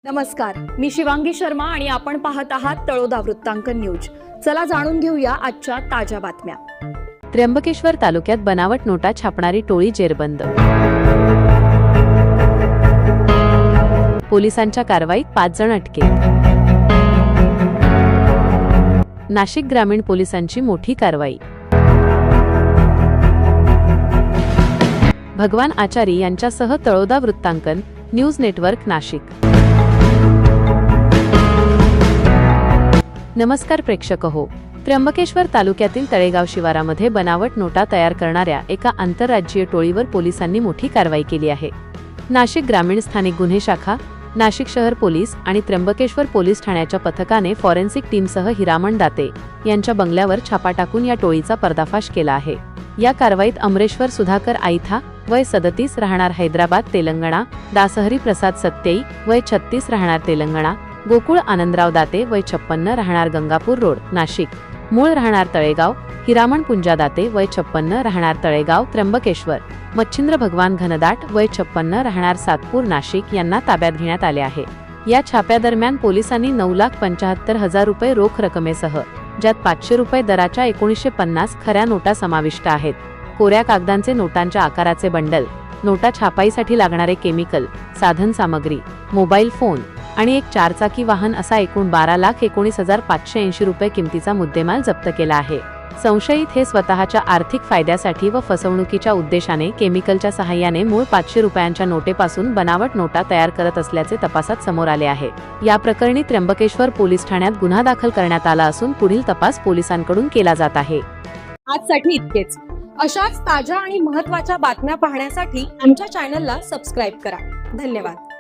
नमस्कार, मी शिवांगी शर्मा आणि आपण पाहत आहात तळोदा वृत्तांकन न्यूज। चला जाणून घेऊया आजच्या ताज्या बातम्या। त्र्यंबकेश्वर तालुक्यात बनावट नोटा छापणारी टोळी जेरबंद। पोलिसांच्या कारवाईत 5 जण अटकेत। नाशिक ग्रामीण पोलिसांची मोठी कारवाई। भगवान आचारी यांच्यासह तळोदा वृत्तांकन न्यूज नेटवर्क नाशिक। नमस्कार प्रेक्षक हो, त्र्यंबकेश्वर तालुक्यातील तळेगाव शिवारामध्ये बनावट नोटा तयार करणाऱ्या एका आंतरराज्यीय टोळीवर पोलिसांनी मोठी कारवाई केली आहे। नाशिक ग्रामीण स्थानिक गुन्हे शाखा, नाशिक शहर पोलीस आणि त्र्यंबकेश्वर पोलीस ठाण्याच्या पथकाने फॉरेन्सिक टीमसह हिरामण दाते यांच्या बंगल्यावर छापा टाकून या टोळीचा पर्दाफाश केला आहे। या कारवाईत अमरेश्वर सुधाकर आईथा वय 37 राहणार हैदराबाद तेलंगणा, दासहरी प्रसाद सत्तेई वय 36 राहणार तेलंगणा, गोकुळ आनंदराव दाते वय 56 राहणार गंगापूर रोड नाशिक, मूळ राहणार तळेगाव, हिरामण पुंजा दाते वय 56 राहणार तळेगाव त्र्यंबकेश्वर, मच्छिंद्र भगवान घनदाट वय 56 राहणार सातपूर नाशिक यांना ताब्यात घेण्यात आले आहे। या छाप्यादरम्यान पोलिसांनी 9,75,000 रुपये रोख रकमेसह, ज्यात 500 रुपये दराच्या 1950 खऱ्या नोटा समाविष्ट आहेत, कोऱ्या कागदांचे नोटांच्या आकाराचे बंडल, नोटा छापाईसाठी लागणारे केमिकल, साधन सामग्री, मोबाईल फोन आणि एक 4 वाहन असा एकूण 12,19,580 रुपये किमतीचा मुद्देमाल जप्त केला आहे। संशयित हे स्वतःच्या आर्थिक फायद्यासाठी व फसवणुकीच्या उद्देशाने केमिकलच्या सहाय्याने मूळ 500 रुपयांच्या नोटेपासून बनावट नोटा तयार करत असल्याचे तपासात समोर आले आहे। या प्रकरणी त्र्यंबकेश्वर पोलीस ठाण्यात गुन्हा दाखल करण्यात आला असून पुढील तपास पोलिसांकडून केला जात आहे। आजसाठी इतकेच। अशाच ताज्या आणि महत्त्वाच्या बातम्या पाहण्यासाठी आमच्या चॅनलला सबस्क्राइब करा। धन्यवाद।